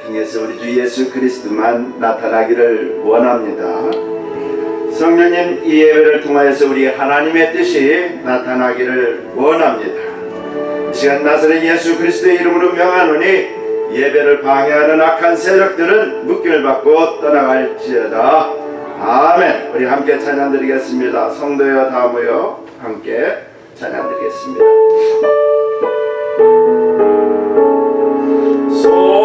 통해서 우리 주 예수 그리스도만 나타나기를 원합니다. 성령님, 이 예배를 통하여서 우리 하나님의 뜻이 나타나기를 원합니다. 이 시간 나사렛 예수 그리스도의 이름으로 명하노니 예배를 방해하는 악한 세력들은 묶임을 받고 떠나갈지어다. 아멘. 우리 함께 찬양 드리겠습니다. 성도여 다 모여 함께 찬양 드리겠습니다. 주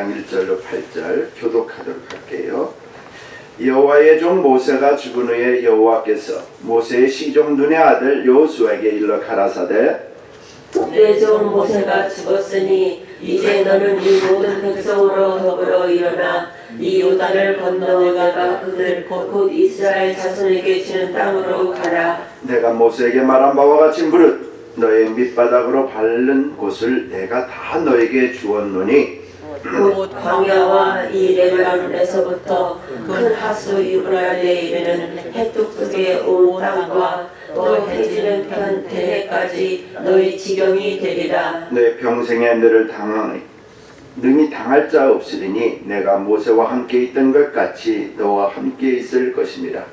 1장 1절로 8절 교독하도록 할게요. 여호와의 종 모세가 죽은 후에 여호와께서 모세의 시종 눈의 아들 여호수아에게 일러 가라사대 내 종 모세가 죽었으니 이제 너는 이 모든 백성으로 더불어 일어나 이 요단을 건너 내가 그들 곧 이스라엘 자손에게 주는 땅으로 가라. 내가 모세에게 말한 바와 같이 무릇 너의 밑바닥으로 밟는 곳을 내가 다 너에게 주었노니 곧 광야와 이 레바논에서부터 큰 하수 유브라데 이르는 해뚝 속의 온 땅과 또 해지는 편 대해까지 너희 지경이 되리라. 내 평생에 너를 능히 당할 자 없으리니 내가 모세와 함께 있던 것 같이 너와 함께 있을 것입니다.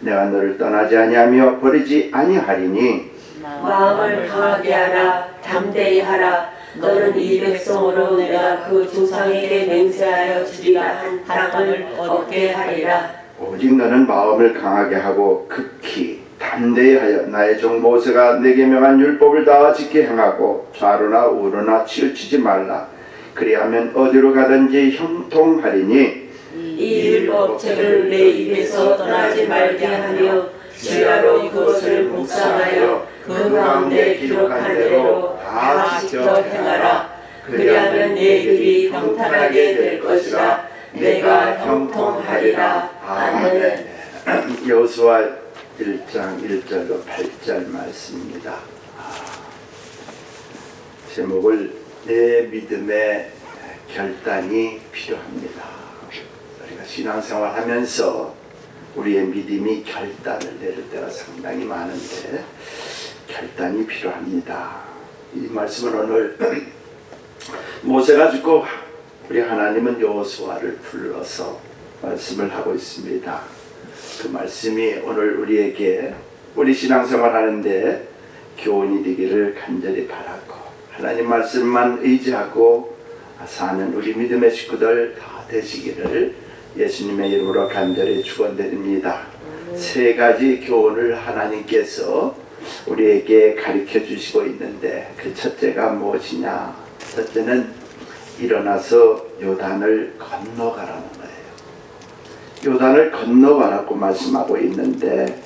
내가 너를 떠나지 아니하며 버리지 아니하리니 마음을 강하게 하라. 담대히 하라. 너는 이 백성으로 내가 그 조상에게 맹세하여 주리라 한 땅을 얻게 하리라. 오직 너는 마음을 강하게 하고 극히 담대히 하여 나의 종 모세가 내게 명한 율법을 다 지켜 행하고 좌로나 우로나 치우치지 말라. 그리하면 어디로 가든지 형통하리니 이 율법책을 내 입에서 떠나지 말게 하며 주야로 그것을 묵상하여 그 가운데 기록한 대로 다 지켜 행하라. 그리하면 내 길이 평탄하게 될 것이라. 내가 형통하리라. 아멘. 여호수아 1장 1절로 8절 말씀입니다. 제목을 내 믿음의 결단이 필요합니다. 우리가 신앙생활 하면서 우리의 믿음이 결단을 내릴 때가 상당히 많은데 결단이 필요합니다. 이 말씀은 오늘 모세가 죽고 우리 하나님은 여호수아를 불러서 말씀을 하고 있습니다. 그 말씀이 오늘 우리에게 우리 신앙생활 하는데 교훈이 되기를 간절히 바라고 하나님 말씀만 의지하고 사는 우리 믿음의 식구들 다 되시기를 예수님의 이름으로 간절히 축원드립니다. 세 가지 교훈을 하나님께서 우리에게 가르쳐 주시고 있는데 그 첫째가 무엇이냐? 첫째는 일어나서 요단을 건너가라는 거예요. 요단을 건너가라고 말씀하고 있는데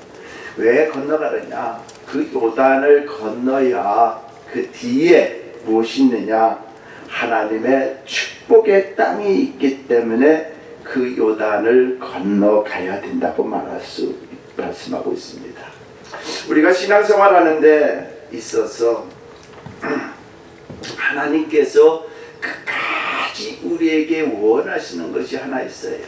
왜 건너가느냐? 그 요단을 건너야 그 뒤에 무엇이 있느냐? 하나님의 축복의 땅이 있기 때문에 그 요단을 건너가야 된다고 말씀하고 있습니다. 우리가 신앙생활 하는데 있어서 하나님께서 끝까지 우리에게 원하시는 것이 하나 있어요.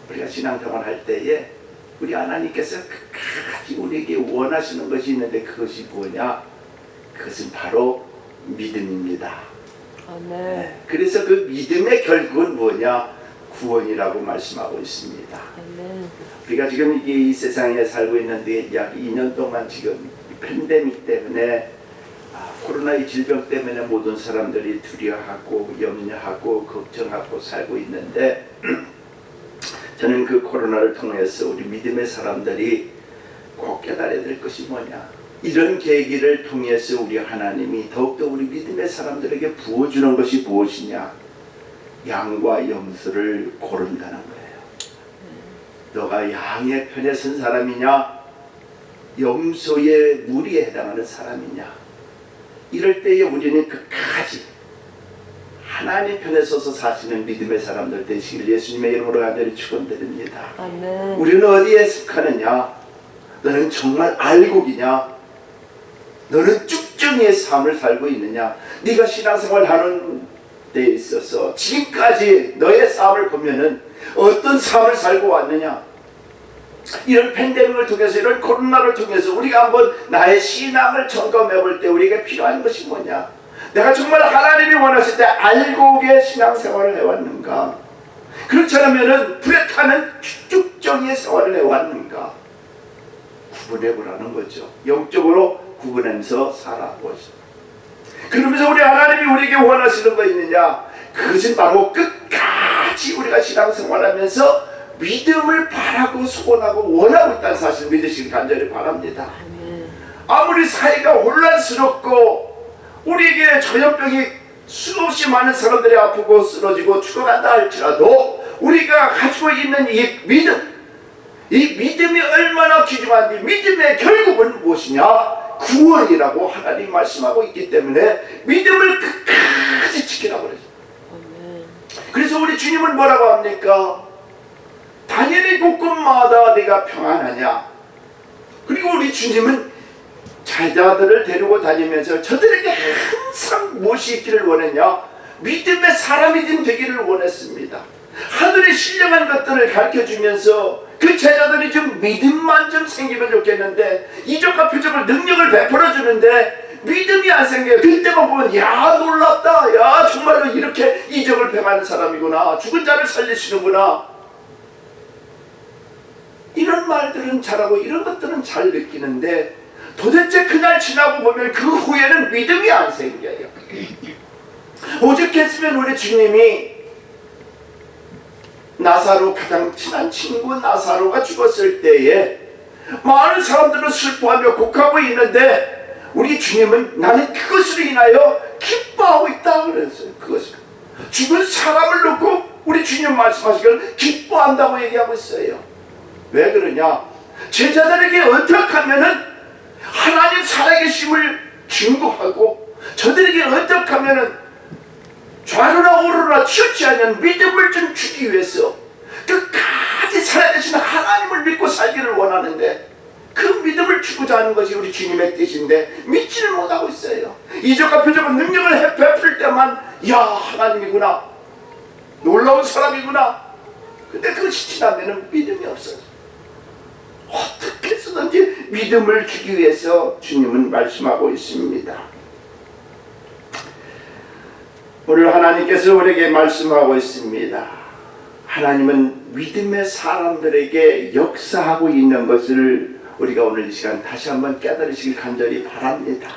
우리가 신앙생활 할 때에 우리 하나님께서 끝까지 우리에게 원하시는 것이 있는데 그것이 뭐냐? 그것은 바로 믿음입니다. 아멘. 그래서 그 믿음의 결국은 뭐냐? 구원이라고 말씀하고 있습니다. 아멘. 우리가 지금 이 세상에 살고 있는데 약 2년 동안 지금 팬데믹 때문에 코로나의 질병 때문에 모든 사람들이 두려워하고 염려하고 걱정하고 살고 있는데 저는 그 코로나를 통해서 우리 믿음의 사람들이 꼭 깨달아야 될 것이 뭐냐? 이런 계기를 통해서 우리 하나님이 더욱더 우리 믿음의 사람들에게 부어주는 것이 무엇이냐? 양과 염소를 고른다는 거예요. 너가 양의 편에 선 사람이냐? 염소의 무리에 해당하는 사람이냐? 이럴 때에 우리는 끝까지 하나님 편에 서서 사시는 믿음의 사람들 되시길 예수님의 이름으로 간절히 축원드립니다. 아멘. 우리는 어디에 속하느냐? 너는 정말 알곡이냐? 너는 쭉정이의 삶을 살고 있느냐? 네가 신앙생활 하는 데 있어서 지금까지 너의 삶을 보면은 어떤 삶을 살고 왔느냐? 이런 팬데믹을 통해서 이런 코로나를 통해서 우리가 한번 나의 신앙을 점검해 볼 때 우리에게 필요한 것이 뭐냐? 내가 정말 하나님이 원하실 때 알곡의 신앙생활을 해왔는가? 그렇지 않으면은 불에 타는 쭉정이의 생활을 해왔는가? 구분해 보라는 거죠. 영적으로 구분하면서 살아보죠. 그러면서 우리 하나님이 우리에게 원하시는 거 있느냐? 그것은 바로 끝까지 우리가 신앙생활하면서 믿음을 바라고 소원하고 원하고 있다는 사실을 믿으시길 간절히 바랍니다. 아무리 사회가 혼란스럽고 우리에게 전염병이 수없이 많은 사람들이 아프고 쓰러지고 죽어간다 할지라도 우리가 가지고 있는 이 믿음이 얼마나 귀중한지, 믿음의 결국은 무엇이냐? 구원이라고 하나님 말씀하고 있기 때문에 믿음을 끝까지 지키라고 그러죠. 그래서 우리 주님은 뭐라고 합니까? 당연히 곳곳마다 내가 평안하냐. 그리고 우리 주님은 제자들을 데리고 다니면서 저들에게 항상 무엇이 있기를 원했냐? 믿음의 사람이 되기를 원했습니다. 하늘의 신령한 것들을 가르쳐주면서 그 제자들이 좀 믿음만 좀 생기면 좋겠는데, 이적과 표적을 능력을 베풀어 주는데 믿음이 안 생겨요. 그때만 보면 야 놀랍다, 야 정말로 이렇게 이적을 행하는 사람이구나, 죽은 자를 살리시는구나, 이런 말들은 잘하고 이런 것들은 잘 느끼는데 도대체 그날 지나고 보면 그 후에는 믿음이 안 생겨요. 오직 했으면 우리 주님이 나사로, 가장 친한 친구 나사로가 죽었을 때에 많은 사람들은 슬퍼하며 곡하고 있는데 우리 주님은 나는 그것으로 인하여 기뻐하고 있다 그랬어요. 그것을 죽은 사람을 놓고 우리 주님 말씀하시기를 기뻐한다고 얘기하고 있어요. 왜 그러냐? 제자들에게 어떻게 하면은 하나님 살아계심을 증거하고 저들에게 어떻게 하면은 좌로나 우로나 치우치 않는 믿음을 좀 주기 위해서 끝까지 살아계신 하나님을 믿고 살기를 원하는데 그 믿음을 주고자 하는 것이 우리 주님의 뜻인데 믿지를 못하고 있어요. 이적과 표적과 능력을 베풀 때만 야 하나님이구나, 놀라운 사람이구나. 근데 그것이 지나면 믿음이 없어요. 어떻게 해서든지 믿음을 주기 위해서 주님은 말씀하고 있습니다. 오늘 하나님께서 우리에게 말씀하고 있습니다. 하나님은 믿음의 사람들에게 역사하고 있는 것을 우리가 오늘 이 시간 다시 한번 깨달으시길 간절히 바랍니다.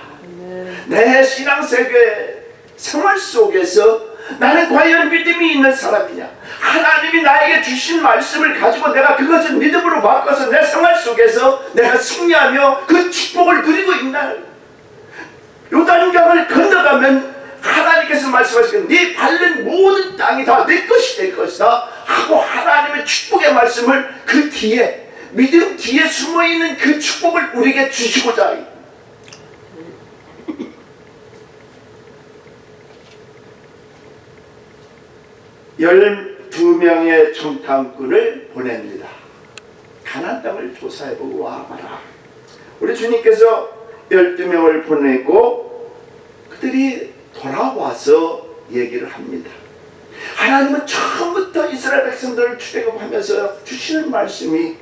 내 신앙생활 생활 속에서 나는 과연 믿음이 있는 사람이냐? 하나님이 나에게 주신 말씀을 가지고 내가 그것을 믿음으로 바꿔서 내 생활 속에서 내가 승리하며 그 축복을 누리고 있나? 요단강을 건너가면 하나님께서 말씀하시기를 네 밟는 모든 땅이 다 내 것이 될 것이다 하고 하나님의 축복의 말씀을 그 뒤에, 믿음 뒤에 숨어있는 그 축복을 우리에게 주시고자 12명의 정탐꾼을 보냅니다. 가나안 땅을 조사해보고 와봐라. 우리 주님께서 12명을 보내고 그들이 돌아와서 얘기를 합니다. 하나님은 처음부터 이스라엘 백성들을 출애굽하면서 주시는 말씀이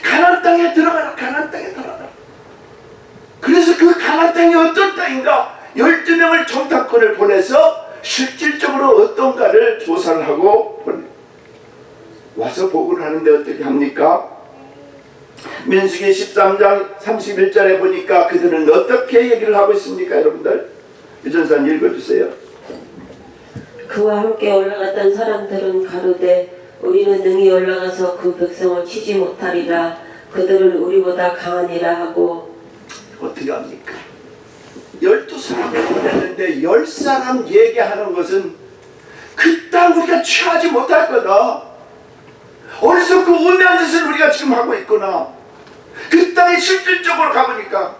가나안 땅에 들어가라, 가나안 땅에 들어가라. 그래서 그 가나안 땅이 어떤 땅인가 12명을 정탐꾼을 보내서 실질적으로 어떤가를 조사를 하고 와서 보고를 하는데 어떻게 합니까? 민수기 13장 31절에 보니까 그들은 어떻게 얘기를 하고 있습니까? 여러분들 유전사님 읽어주세요. 그와 함께 올라갔던 사람들은 가로되 우리는 능히 올라가서 그 백성을 치지 못하리라. 그들은 우리보다 강하니라 하고. 어떻게 합니까? 12사람을 보냈는데 10사람 얘기하는 것은 그 땅 우리가 취하지 못할 거다. 어디서 그 우매한 짓을 우리가 지금 하고 있구나. 그 땅에 실질적으로 가보니까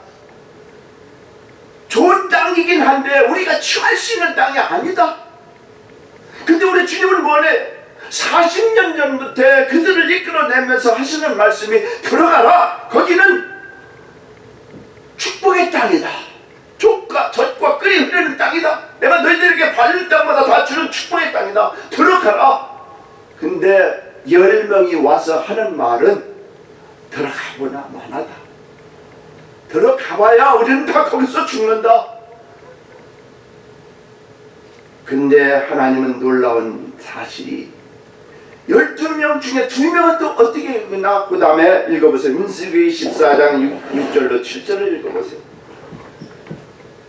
좋은 땅이긴 한데 우리가 취할 수 있는 땅이 아니다. 근데 우리 주님은 뭐래? 40년 전부터 그들을 이끌어내면서 하시는 말씀이 들어가라. 거기는 축복의 땅이다. 젖과 끓이 흐르는 땅이다. 내가 너희들에게 밟는 땅마다 다 주는 축복의 땅이다. 들어가라. 근데 10명이 와서 하는 말은 들어가보나 마나다. 들어가봐야 우리는 다 거기서 죽는다. 근데 하나님은 놀라운 사실이 12명 중에 2명은 또 어떻게 읽나? 그 다음에 읽어보세요. 민수기 14장 6절로 7절을 읽어보세요.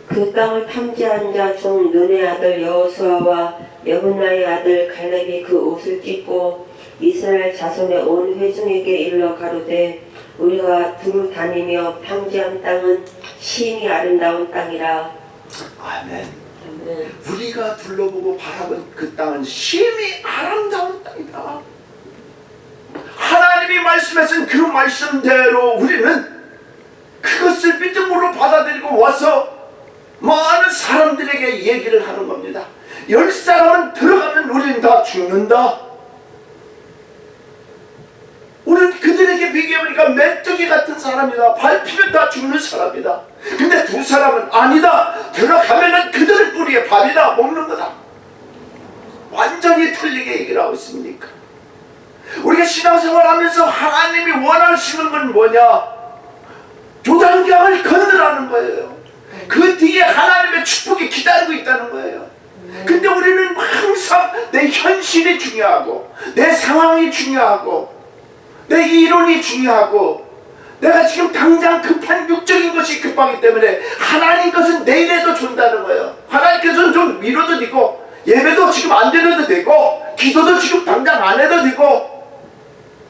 그 땅을 탐지한 자 중 눈의 아들 여호수아와 여분나의 아들 갈렙이 그 옷을 찢고 이스라엘 자손의 온 회중에게 일러 가로되 우리가 두루 다니며 탐지한 땅은 심히 아름다운 땅이라. 아멘. 아멘. 우리가 둘러보고 바라본 그 땅은 심히 아름다운 땅이다. 하나님이 말씀하신 그 말씀대로 우리는 그것을 믿음으로 받아들이고 와서 많은 사람들에게 얘기를 하는 겁니다. 10사람은 들어가면 우리는 다 죽는다. 우리는 그들에게 비교해보니까 메뚜기 같은 사람이다. 밟히면 다 죽는 사람이다. 근데 2사람은 아니다. 들어가면은 그들은 우리의 밥이다. 먹는 거다. 완전히 틀리게 얘기를 하고 있습니까? 우리가 신앙생활 하면서 하나님이 원하시는 건 뭐냐? 요단강을 건너라는 거예요. 그 뒤에 하나님의 축복이 기다리고 있다는 거예요. 근데 우리는 항상 내 현실이 중요하고 내 상황이 중요하고 내 이론이 중요하고 내가 지금 당장 급한 육적인 것이 급하기 때문에 하나님 것은 내일에도 준다는 거예요. 하나님께서는 좀 미뤄도 되고 예배도 지금 안 드려도 되고 기도도 지금 당장 안 해도 되고,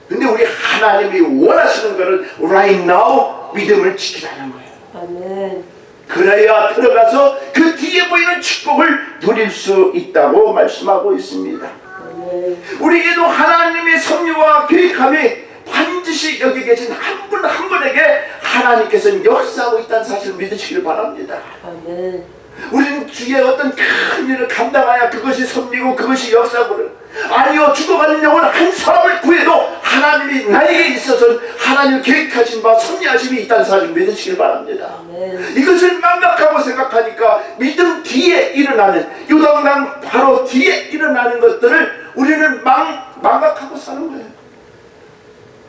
근데 우리 하나님이 원하시는 것은 right now 믿음을 지키라는 거예요. 아멘. 그래야 들어가서 그 뒤에 보이는 축복을 누릴 수 있다고 말씀하고 있습니다. 아멘. 우리에게도 하나님의 섭리와 계획함이 반드시 여기 계신 한 분 한 분에게 하나님께서는 역사하고 있다는 사실을 믿으시길 바랍니다. 아멘. 우리는 주의 어떤 큰 일을 감당해야 그것이 섭리고 그것이 역사고, 아니요, 죽어가는 영혼 한 사람을 구해도 하나님이 나에게 있어서 하나님 계획하신 바 섭리하심이 있다는 사실을 믿으시길 바랍니다. 아멘. 이것을 망각하고 생각하니까 믿음 뒤에 일어나는, 요단강 바로 뒤에 일어나는 것들을 우리는 망각하고 사는 거예요.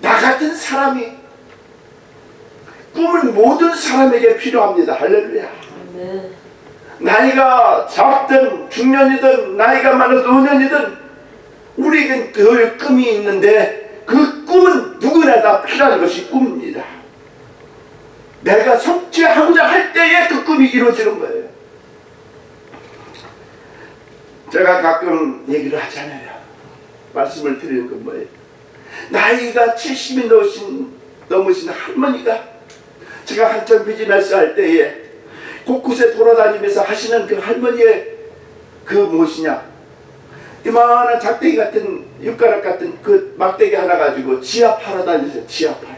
나 같은 사람이, 꿈은 모든 사람에게 필요합니다. 할렐루야. 아멘. 나이가 작든 중년이든 나이가 많은 노년이든 우리에겐 늘 꿈이 있는데 그 꿈은 누구나 다 필요한 것이 꿈입니다. 내가 성취하고자 할 때에 그 꿈이 이루어지는 거예요. 제가 가끔 얘기를 하잖아요. 말씀을 드리는 건 뭐예요? 나이가 70이 넘으신 할머니가, 제가 한참 비즈니스 할 때에 곳곳에 돌아다니면서 하시는 그 할머니의 그 무엇이냐, 이만한 작대기 같은 육가락 같은 그 막대기 하나 가지고 지압 하러 다니세요. 지압하러.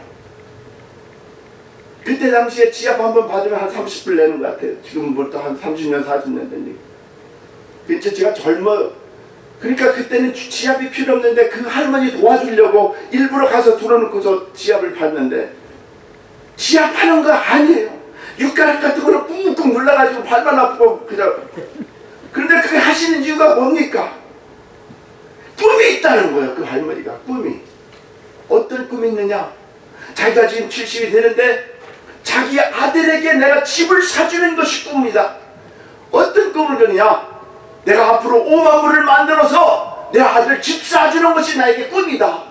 그때 당시에 지압 한번 받으면 한 30불 내는 것 같아요. 지금은 뭘또 한 30년 40년 되니까. 그렇죠. 제가 젊어. 그러니까 그때는 지압이 필요 없는데 그 할머니 도와주려고 일부러 가서 들어놓고서 지압을 받는데, 지압하는 거 아니에요. 육가락 같은 거를 꾹꾹 눌러가지고 발만 아프고 그냥. 그런데 그게 하시는 이유가 뭡니까? 꿈이 있다는 거예요. 그 할머니가 꿈이. 어떤 꿈이 있느냐? 자기가 지금 70이 되는데 자기 아들에게 내가 집을 사주는 것이 꿈이다. 어떤 꿈을 꾸느냐? 내가 앞으로 5만 불을 만들어서 내 아들 집 사주는 것이 나에게 꿈이다.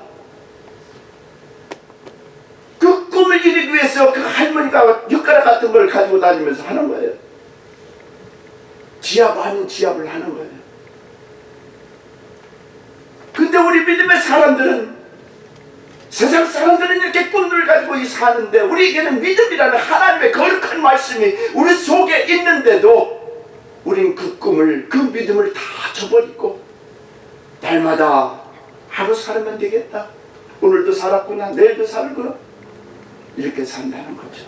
그 꿈을 이루기 위해서 그 할머니가 육가락 같은 걸 가지고 다니면서 하는 거예요. 지압 아닌 지압을 하는 거예요. 근데 우리 믿음의 사람들은, 세상 사람들은 이렇게 꿈을 가지고 사는데 우리에게는 믿음이라는 하나님의 거룩한 말씀이 우리 속에 있는데도 우린 그 꿈을, 그 믿음을 다 저버리고 날마다 하루 살면 되겠다, 오늘도 살았구나, 내일도 살구나, 이렇게 산다는 거죠.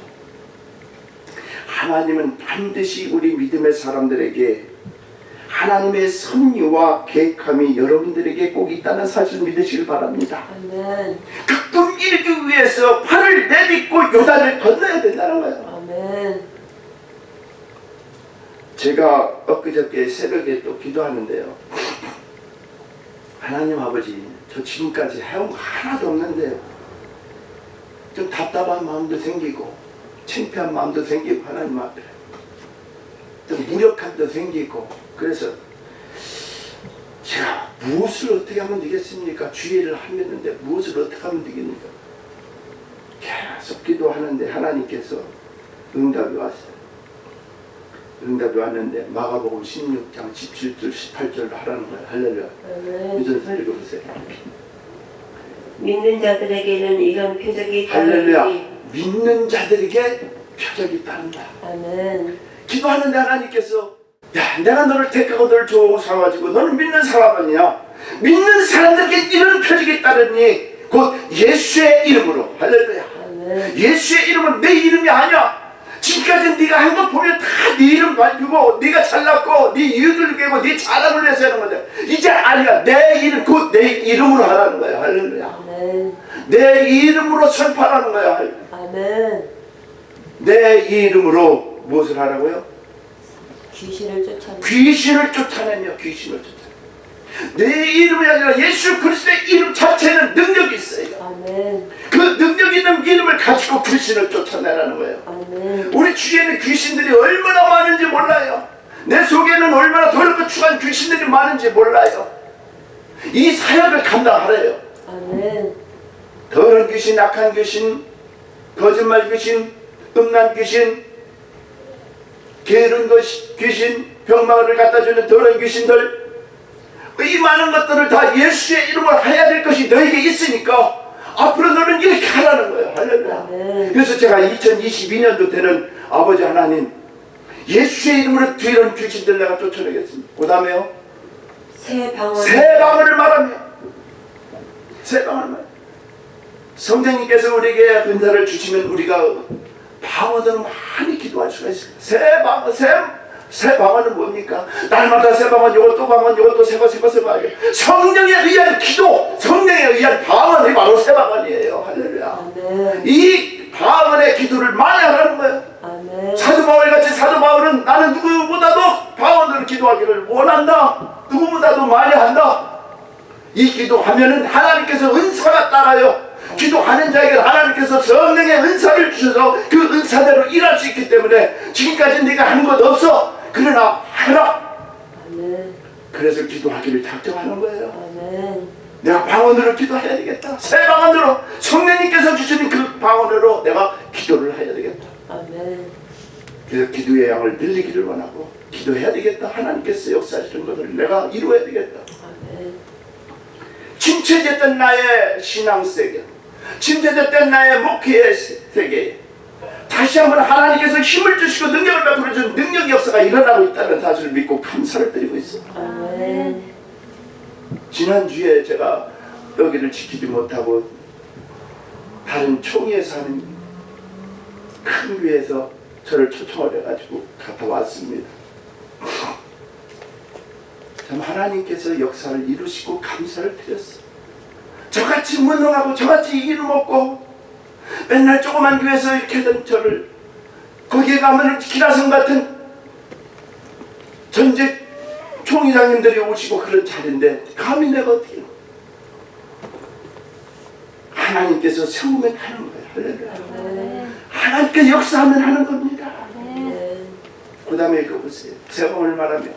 하나님은 반드시 우리 믿음의 사람들에게 하나님의 섭리와 계획함이 여러분들에게 꼭 있다는 사실을 믿으시길 바랍니다. 아멘. 그 꿈 이루기 위해서 발을 내딛고 요단을 건너야 된다는 거예요. 아멘. 제가 엊그저께 새벽에 또 기도하는데요, 하나님 아버지, 저 지금까지 해온 거 하나도 없는데요, 좀 답답한 마음도 생기고 창피한 마음도 생기고 하나님 앞에 좀 무력함도 생기고, 그래서 제가 무엇을 어떻게 하면 되겠습니까? 주의를 하면는데 무엇을 어떻게 하면 되겠습니까? 계속 기도하는데 하나님께서 응답이 왔어요. 응답이 왔는데 마가복음 16장 17절 18절로 하라는 거예요. 할렐루야. 아멘. 유전서 읽어보세요. 믿는 자들에게는 이런 표적이 할렐루야. 따르니. 믿는 자들에게 표적이 따른다. 아멘. 기도하는데 하나님께서 야, 내가 너를 택하고 너를 조사가지고 너를 믿는 사람 아니냐? 믿는 사람들에게 이런 표적이 따르니 곧 예수의 이름으로. 할렐루야. 예수의 이름은 내 이름이 아니야. 지금까지 네가 한 거 보면 다 네 이름 밝히고 네가 잘났고 네 이유를 깨고 네 자랑을 위해서 하는 건데 이제 아니야. 내 이름 곧 내 이름으로 하라는 거야. 할렐루야. 아멘. 내 이름으로 선포하라는 거야. 할렐루야. 아멘. 내 이름으로 무엇을 하라고요? 귀신을 쫓아내. 귀신을 쫓아내며 귀신을 쫓아내. 내 이름이 아니라 예수 그리스도의 이름 자체는 능력이 있어요. 아멘. 그 능력 있는 이름을 가지고 귀신을 쫓아내라는 거예요. 아멘. 우리 주위에는 귀신들이 얼마나 많은지 몰라요. 내 속에는 얼마나 더럽고 추한 귀신들이 많은지 몰라요. 이 사역을 감당하래요. 아멘. 더러운 귀신, 악한 귀신, 거짓말 귀신, 음란 귀신, 게으른 귀신, 병마를 갖다주는 더러운 귀신들, 이 많은 것들을 다 예수의 이름으로 해야 될 것이 너에게 있으니까 앞으로 너는 이렇게 하라는 거예요. 할렐루야. 아멘. 그래서 제가 2022년도 되는 아버지 하나님, 예수의 이름으로 이런 귀신들 내가 쫓아내겠습니다. 그 다음에요, 새 방언. 새 방언을 말하며, 새 방언을 말하며. 성령님께서 우리에게 은사를 주시면 우리가 방언으로 많이 기도할 수가 있습니다. 새 방언, 새 방언은 뭡니까? 날마다 새 방언, 이것도 방언, 이것도 새 거. 성령에 의한 기도, 성령에 의한 방언이 바로 새 방언이에요. 할렐루야. 아멘. 이 방언의 기도를 많이 하라는 거예요. 아멘. 사도 바울같이 사도 바울은 나는 누구보다도 방언으로 기도하기를 원한다. 누구보다도 많이 한다. 이 기도하면은 하나님께서 은사가 따라요. 기도하는 자에게 하나님께서 성령의 은사를 주셔서 그 은사대로 일할 수 있기 때문에 지금까지 네가 한 것 없어. 그러나 하라. 아멘. 그래서 기도하기를 작정하는 거예요. 아멘. 내가 방언으로 기도해야 되겠다. 새 방언으로 성령님께서 주시는 그 방언으로 내가 기도를 해야 되겠다. 아멘. 그래서 기도의 양을 늘리기를 원하고 기도해야 되겠다. 하나님께서 역사하시는 것을 내가 이루어야 되겠다. 아멘. 침체됐던 나의 신앙 세계, 침체됐던 나의 목회의 세계, 다시 한번 하나님께서 힘을 주시고 능력을 베풀어 준 능력 역사가 일어나고 있다는 사실을 믿고 감사를 드리고 있습니다. 아멘. 지난주에 제가 여기를 지키지 못하고 다른 총회에서 하는 큰 교회에서 저를 초청을 해가지고 갔다 왔습니다. 참 하나님께서 역사를 이루시고 감사를 드렸어요. 저같이 무능하고 저같이 이름 없고 맨날 조그만 교회에서 이렇게 하던 저를 거기에 가면 기라성 같은 전직 총회장님들이 오시고 그런 자리인데 감히 내가 어떻게 하나님께서 세우면 하는 거예요. 할렐루야. 하나님께서 역사하면 하는 겁니다. 그 다음에 이거 보세요. 세번을 말하면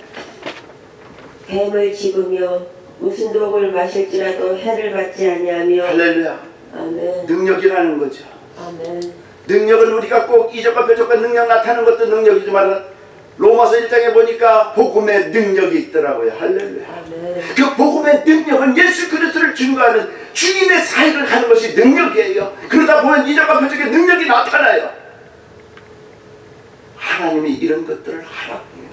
뱀을 집으며 무슨 독을 마실지라도 해를 받지 아니하며. 할렐루야. 아멘. 능력이라는 거죠. 아멘. 능력은 우리가 꼭 이적과 표적과 능력 나타나는 것도 능력이지만 로마서 1장에 보니까 복음의 능력이 있더라고요. 할렐루야. 아멘. 그 복음의 능력은 예수 그리스도를 증거하는 주님의 사역을 하는 것이 능력이에요. 그러다 보면 이적과 표적의 능력이 나타나요. 하나님이 이런 것들을 하라고 해요.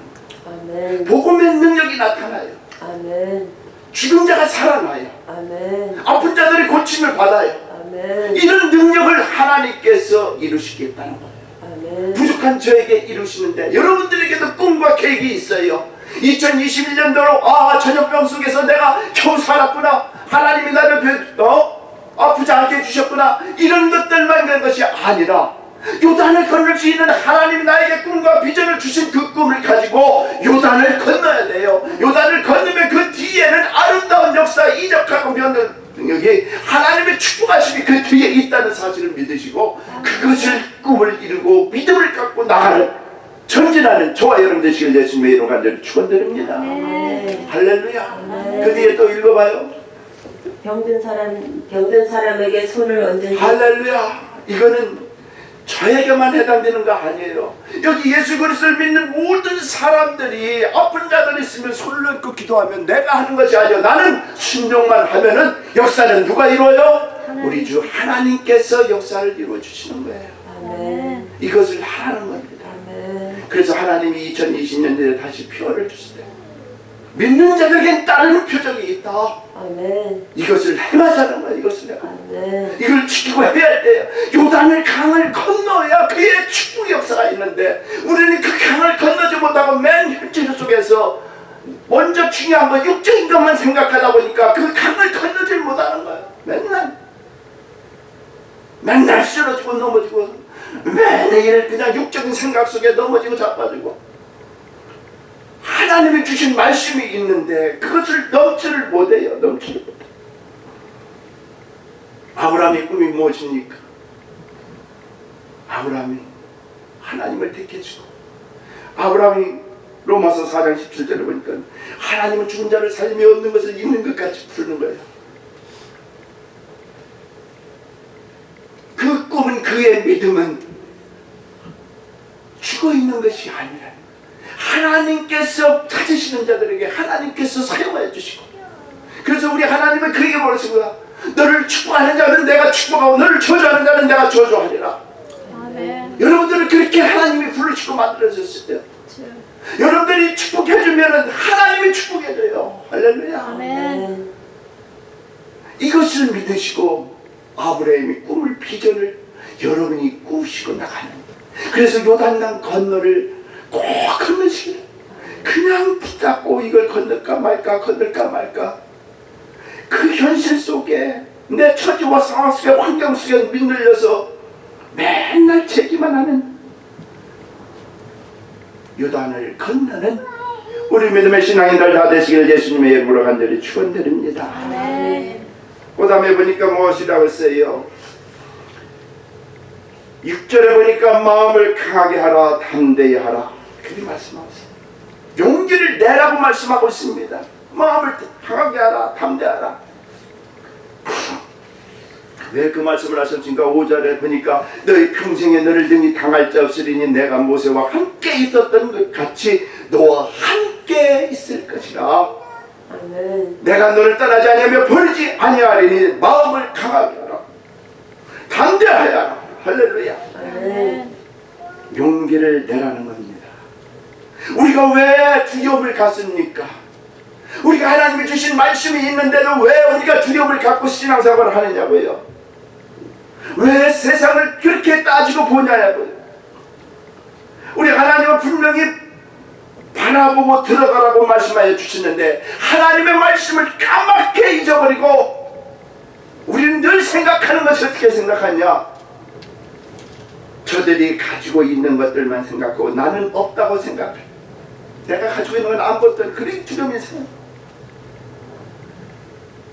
아멘. 복음의 능력이 나타나요. 아멘. 죽은 자가 살아나요. 아멘. 아픈 자들이 고침을 받아요. 아멘. 이런 능력을 하나님께서 이루시겠다는 거예요. 아멘. 부족한 저에게 이루시는데 여러분들에게도 꿈과 계획이 있어요. 2021년도로 전염병 속에서 내가 겨우 살았구나. 하나님이 나를 아프지 않게 해주셨구나. 이런 것들만 있는 것이 아니라 요단을 건널 수 있는 하나님이 나에게 꿈과 비전을 주신 그 꿈을 가지고 요단을 건너야 돼요. 요단을 건너면 그 뒤에는 아름다운 역사, 이적하고 변는 능력이 하나님의 축복하심이 그 뒤에 있다는 사실을 믿으시고 그것을 꿈을 이루고 믿음을 갖고 나가는 전진하는 저와 여러분 되시길 예수님의 이름으로 간절히 축원드립니다. 할렐루야. 그 뒤에 또 읽어봐요. 병든 사람에게 손을 얹은 할렐루야. 이거는 저에게만 해당되는 거 아니에요. 여기 예수 그리스도를 믿는 모든 사람들이 아픈 자들 있으면 손을 얹고 기도하면 내가 하는 것이 아니에요. 나는 순종만 하면은 역사는 누가 이루어요? 우리 주 하나님께서 역사를 이루어 주시는 거예요. 아멘. 이것을 하라는 겁니다. 아멘. 그래서 하나님이 2020년도에 다시 표를 주시대. 믿는 자들에겐 따르는 표적이 있다. 아멘. 이것을 행하자는 거야. 이것을 해야. 아멘. 이걸 지키고 해야 할 때요. 요단을 강을 건너야 그의 축복 역사가 있는데 우리는 그 강을 건너지 못하고 맨 현실 속에서 먼저 중요한 건 육적인 것만 생각하다 보니까 그 강을 건너질 못하는 거예요. 맨날 쓰러지고 넘어지고 매일 그냥 육적인 생각 속에 넘어지고 자빠지고 하나님이 주신 말씀이 있는데 그것을 넘지를 못해요. 아브라함의 꿈이 무엇입니까? 아브라함이 하나님을 택해주고 아브라함이 로마서 4장 17절에 보니까 하나님은 죽은 자를 살리며 얻는 것을 있는 것 같이 부르는 거예요. 그 꿈은 그의 믿음은 죽어있는 것이 아니라 하나님께서 찾으시는 자들에게 하나님께서 사용하여 주시고 그래서 우리 하나님은 그에게 뭐라신 거야? 너를 축복하는 자는 내가 축복하고 너를 저주하는 자는 내가 저주하리라. 아멘. 여러분들은 그렇게 하나님이 부르시고 만들어졌을 때 여러분들이 축복해주면 하나님이 축복해줘요. 할렐루야. 아멘. 이것을 믿으시고 아브라함이 꿈을 비전을 여러분이 꾸시고 나가는 그래서 요단강 건너를 꼭 건너시기를 그냥 붙잡고 이걸 건널까 말까 그 현실 속에 내 처지와 상황 속에 환경 속에 민들려서 맨날 제기만 하는 요단을 건너는 우리 믿음의 신앙인들 다 되시길 예수님의 이름으로 간절히 축원드립니다. 아멘. 그 다음에 보니까 무엇이라고 했어요? 6절에 보니까 마음을 강하게 하라 담대히 하라 그렇게 말씀하고 있어요. 용기를 내라고 말씀하고 있습니다. 마음을 강하게 하라 담대하라. 왜 그 말씀을 하셨습니까? 5절에 보니까 너희 평생에 너를 등이 당할 자 없으리니 내가 모세와 함께 있었던 것 같이 너와 함께 있을 것이라. 아멘. 내가 너를 떠나지 아니하며 버리지 아니하리니 마음을 강하게 하라 담대하여 하라. 할렐루야. 아멘. 용기를 내라는 겁니다. 우리가 왜 두려움을 갖습니까? 우리가 하나님이 주신 말씀이 있는데도 왜 우리가 두려움을 갖고 신앙생활을 하느냐고요? 왜 세상을 그렇게 따지고 보냐고요? 우리 하나님은 분명히 바라보고 들어가라고 말씀하여 주시는데 하나님의 말씀을 까맣게 잊어버리고 우리는 늘 생각하는 것이 어떻게 생각하냐? 저들이 가지고 있는 것들만 생각하고 나는 없다고 생각해. 내가 가지고 있는 건 아무것도 그렇게 두려움이 생겨.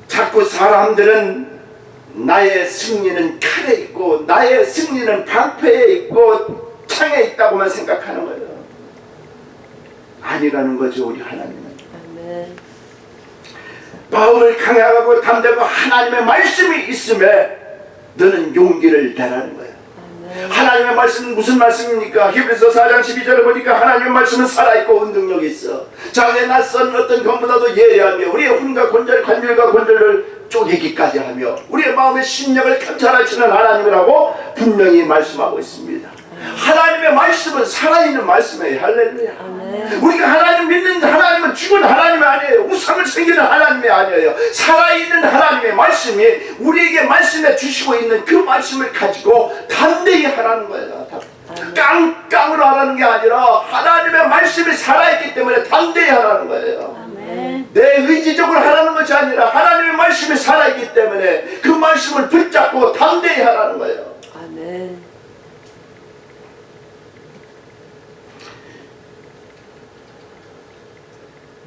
자꾸 사람들은 나의 승리는 칼에 있고 나의 승리는 방패에 있고 창에 있다고만 생각하는 거예요. 아니라는 거죠. 우리 하나님은 아멘. 마음을 강하고 담대고 하나님의 말씀이 있음에 너는 용기를 내라는 거예요. 하나님의 말씀은 무슨 말씀입니까? 히브리서 4장 12절에 보니까 하나님의 말씀은 살아있고 운동력이 있어 장에 낯선 어떤 검보다도 예리하며 우리의 혼과 관절과 관절을 쪼개기까지 하며 우리의 마음의 심령을 감찰하시는 하나님이라고 분명히 말씀하고 있습니다. 하나님의 말씀은 살아있는 말씀이에요. 할렐루야. 아멘. 우리가 하나님 믿는 하나님은 죽은 하나님이 아니에요. 우상을 새기는 하나님이 아니에요. 살아있는 하나님의 말씀이 우리에게 말씀해 주시고 있는 그 말씀을 가지고 담대히 하라는 거예요. 깡깡으로 하라는 게 아니라 하나님의 말씀이 살아있기 때문에 담대히 하라는 거예요. 아멘. 내 의지적으로 하라는 것이 아니라 하나님의 말씀이 살아있기 때문에 그 말씀을 붙잡고 담대히 하라는 거예요. 아멘.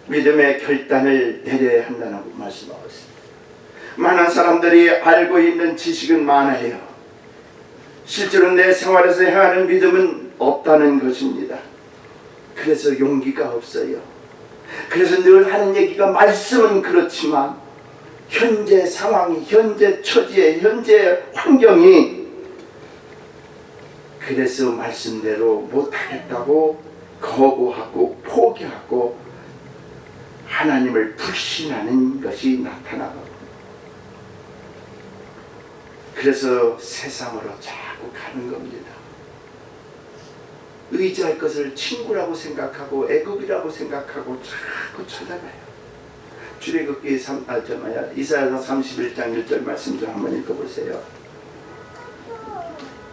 믿음의 결단을 내려야 한다고 말씀하고 있습니다. 많은 사람들이 알고 있는 지식은 많아요. 실제로 내 생활에서 행하는 믿음은 없다는 것입니다. 그래서 용기가 없어요. 그래서 늘 하는 얘기가 말씀은 그렇지만 현재 상황이, 현재 처지에, 현재 환경이 그래서 말씀대로 못하겠다고 거부하고 포기하고 하나님을 불신하는 것이 나타나고 그래서 세상으로 자꾸 가는 겁니다. 의지할 것을 친구라고 생각하고 애굽이라고 생각하고 자꾸 찾아가요. 출애굽기 이사야서 31장 1절 말씀 좀 한번 읽어보세요.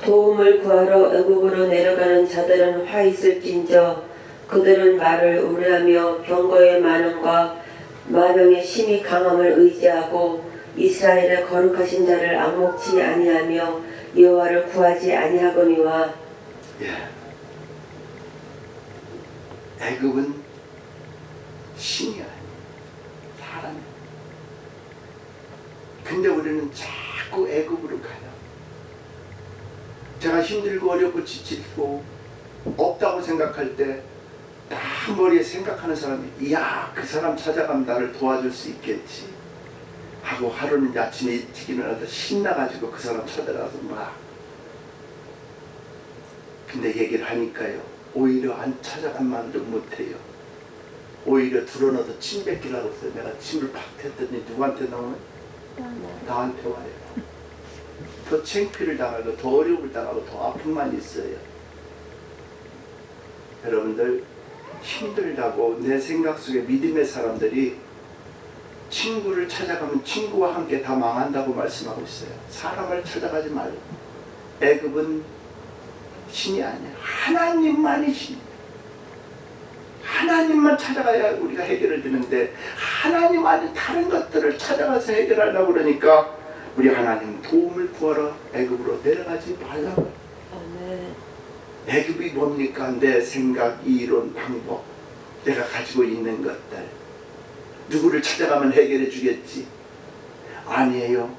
도움을 구하러 애굽으로 내려가는 자들은 화 있을진저 그들은 말을 우려하며 병거의 많음과 마병의 힘이 강함을 의지하고 이스라엘의 거룩하신 자를 앙목치 아니하며 여호와를 구하지 아니하거니와. 예. 애굽은 신이 아니에요. 사람이에요. 근데 우리는 자꾸 애굽으로 가요. 제가 힘들고 어렵고 지치고 없다고 생각할 때 딱 머리에 생각하는 사람이 이야 그 사람 찾아가면 나를 도와줄 수 있겠지 하고 하루는 아침에 일찍 일어나서 신나가지고 그 사람 찾아가서 막 근데 얘기를 하니까요 오히려 안 찾아간 말도 못해요. 오히려 드러나서 침 뱉기라고 해서 내가 침을 팍 뱉더니 누구한테 나오면 나한테 와요. 더 창피를 당하고 더 어려움을 당하고 더 아픔만 있어요. 여러분들 힘들다고 내 생각 속에 믿음의 사람들이 친구를 찾아가면 친구와 함께 다 망한다고 말씀하고 있어요. 사람을 찾아가지 말고. 애굽은 신이 아니에요. 하나님만이 신이에요. 하나님만 찾아가야 우리가 해결을 되는데 하나님 아닌 다른 것들을 찾아가서 해결하려고 그러니까 우리 하나님 도움을 구하러 애굽으로 내려가지 말라고. 아멘. 애굽이 뭡니까? 내 생각, 이론, 방법, 내가 가지고 있는 것들. 누구를 찾아가면 해결해 주겠지? 아니에요.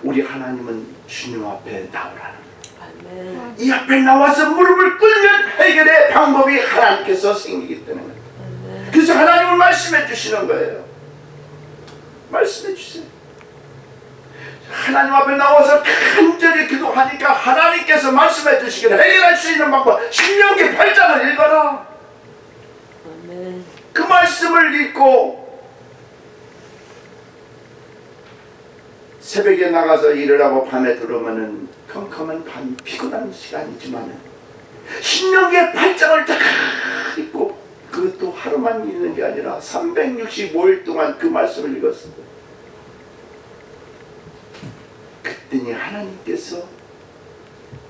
우리 하나님은 주님 앞에 나오라는 거예요. 아멘. 이 앞에 나와서 무릎을 꿇면 해결의 방법이 하나님께서 생기기 때문에. 아멘. 그래서 하나님은 말씀해 주시는 거예요. 말씀해 주세요. 하나님 앞에 나와서 간절히 기도하니까 하나님께서 말씀해 주시기를 해결할 수 있는 방법 신명기 8장을 읽어라. 아멘. 그 말씀을 읽고 새벽에 나가서 일을 하고 밤에 들어오면은 컴컴한 밤 피곤한 시간이지만 신명기 8장을 딱 읽고 그것도 하루만 읽는 게 아니라 365일 동안 그 말씀을 읽었습니다. 그랬더니 하나님께서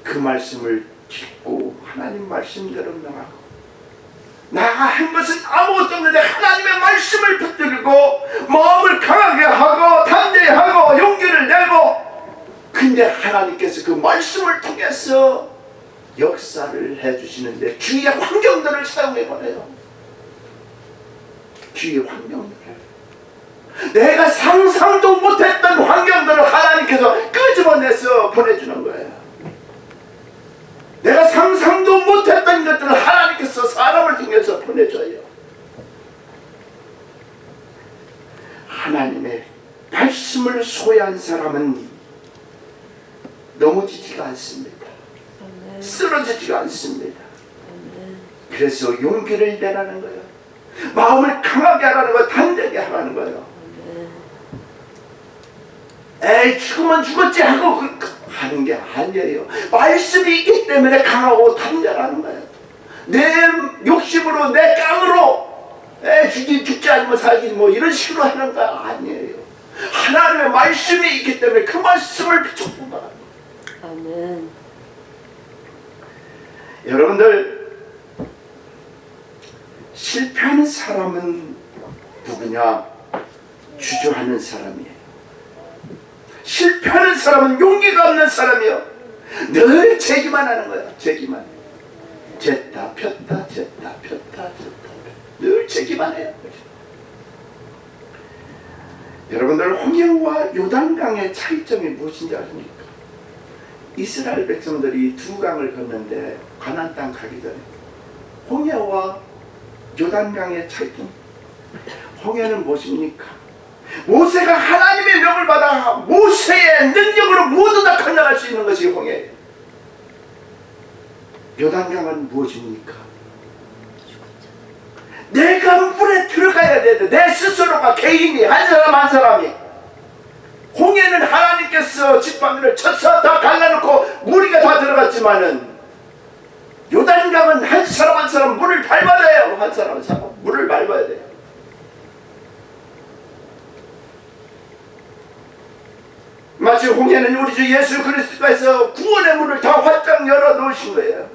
그 말씀을 읽고 하나님 말씀대로 명하고 나가 한 것은 아무것도 없는데 하나님의 말씀을 붙들고 마음을 강하게 하고 담대하고 용기를 내고 근데 하나님께서 그 말씀을 통해서 역사를 해주시는데 주위의 환경들을 사용해보네요. 주위의 환경들을 내가 상상도 못했던 환경들을 하나님께서 끄집어내서 보내주는 거예요. 내가 상상도 못했던 것들을 하나님께서 사람을 통해서 보내줘요. 하나님의 말씀을 소유한 사람은 넘어지지가 않습니다. 아멘. 쓰러지지가 않습니다. 아멘. 그래서 용기를 내라는 거예요. 마음을 강하게 하라는 거예요. 담대하게 하라는 거예요. 에이 죽으면 죽었지 하고 하는 게 아니에요. 말씀이 있기 때문에 강하고 담대하는 거예요. 내 욕심으로 내 깡으로 죽지 않으면 살지 뭐 이런 식으로 하는 거 아니에요. 하나님의 말씀이 있기 때문에 그 말씀을 붙잡고 가는 거예요. 아멘. 여러분들 실패하는 사람은 누구냐? 주저하는 사람이에요. 실패하는 사람은 용기가 없는 사람이요. 늘 제기만 하는 거야. 제기만. 쟀다 폈다 쟀다 폈다 늘 제기만 해요. 여러분들 홍해와 요단강의 차이점이 무엇인지 아십니까? 이스라엘 백성들이 두 강을 건너는데 가나안 땅 가기 전에 홍해와 요단강의 차이점. 홍해는 무엇입니까? 모세가 하나님의 명을 받아 모세의 능력으로 모두 다 건너갈 수 있는 것이 홍해예요. 요단강은 무엇입니까? 내가 물에 들어가야 되는데 내 스스로가 개인이 한 사람 한 사람이 홍해는 하나님께서 지팡이를 쳐서 다 갈라놓고 무리가 다 들어갔지만은 한 사람 한 사람 문을 밟아야 돼요. 한 사람 한 사람 문을 밟아야 돼요. 마치 홍해는 우리 주 예수 그리스도께서 구원의 문을 다 활짝 열어 놓으신 거예요.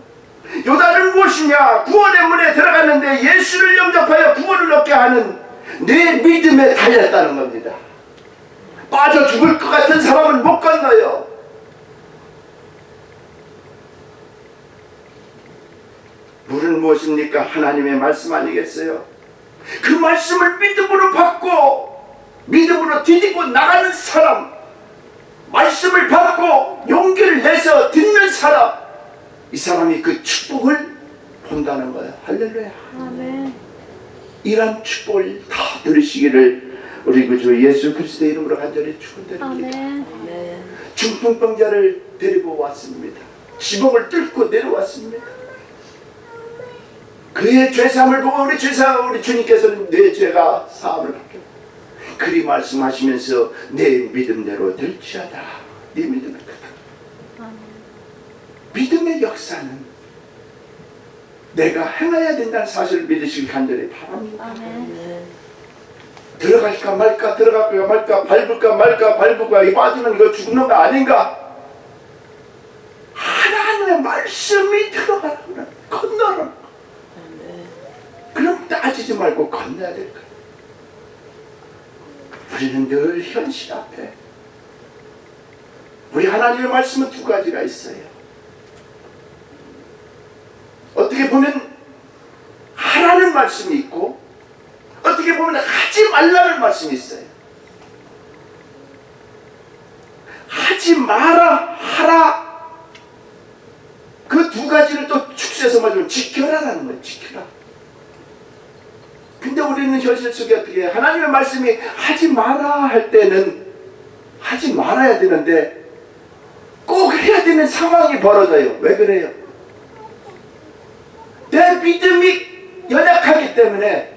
요단은 무엇이냐? 구원의 문에 들어갔는데 예수를 영접하여 구원을 얻게 하는 내 믿음에 달렸다는 겁니다. 빠져 죽을 것 같은 사람은 못 건너요. 물은 무엇입니까? 하나님의 말씀 아니겠어요? 그 말씀을 믿음으로 받고 믿음으로 디디고 나가는 사람, 말씀을 받고 용기를 내서 듣는 사람, 이 사람이 그 축복을 본다는 거예요. 할렐루야. 아멘. 이런 축복을 다 누리시기를 우리 구주 예수 그리스도의 이름으로 간절히 축원드립니다. 아멘. 중풍병자를 데리고 왔습니다. 지붕을 뚫고 내려왔습니다. 그의 죄사함을 보고 우리 주님께서는 내 죄가 사함을 받게 그리 말씀하시면서 내 믿음대로 될지어다. 네 믿음을 크다. 믿음의 역사는 내가 행해야 된다는 사실을 믿으시길 간절히 바랍니다. 아멘. 들어갈까 말까 들어갈까 말까 밟을까 말까 밟을까 이 빠지면 이거 죽는 거 아닌가? 하나님의 말씀이 들어가라. 건너라. 그럼 따지지 말고 건너야 될 거야. 우리는 늘 현실 앞에 우리 하나님의 말씀은 두 가지가 있어요. 어떻게 보면 하라는 말씀이 있고 어떻게 보면 하지 말라는 말씀이 있어요. 하지 마라, 하라. 그 두 가지를 또 축소해서 말하면 지켜라라는 거예요. 지켜라. 근데 우리는 현실 속에 어떻게 해요? 하나님의 말씀이 하지 마라 할 때는 하지 말아야 되는데 꼭 해야 되는 상황이 벌어져요. 왜 그래요? 내 믿음이 연약하기 때문에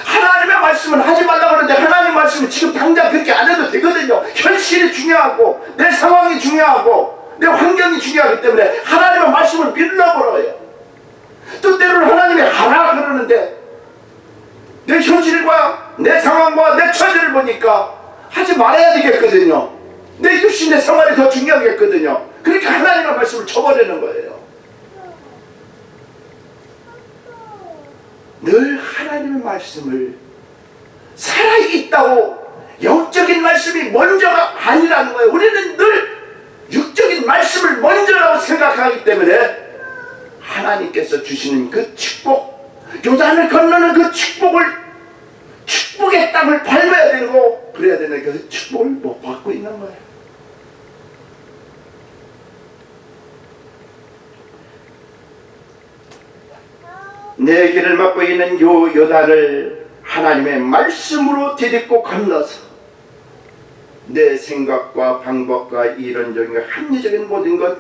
하나님의 말씀을 하지 말라고 하는데 하나님의 말씀은 지금 당장 그렇게 안 해도 되거든요. 현실이 중요하고 내 상황이 중요하고 내 환경이 중요하기 때문에 하나님의 말씀을 밀어버려요. 또 때로는 하나님이 하라 그러는데 내 현실과 내 상황과 내 처지를 보니까 하지 말아야 되겠거든요. 내 육신의 생활이 더 중요하겠거든요. 그러니까 하나님의 말씀을 쳐버리는 거예요. 늘 하나님의 말씀을 살아있다고 영적인 말씀이 먼저가 아니라는 거예요. 우리는 늘 육적인 말씀을 먼저라고 생각하기 때문에 하나님께서 주시는 그 축복, 요단을 건너는 그 축복의 땅을 밟아야 되고 그래야 되는 그 축복을 못 받고 있는 거예요. 내 길을 막고 있는 요 요단을 하나님의 말씀으로 디딛고 건너서 내 생각과 방법과 이론적인 합리적인 모든 것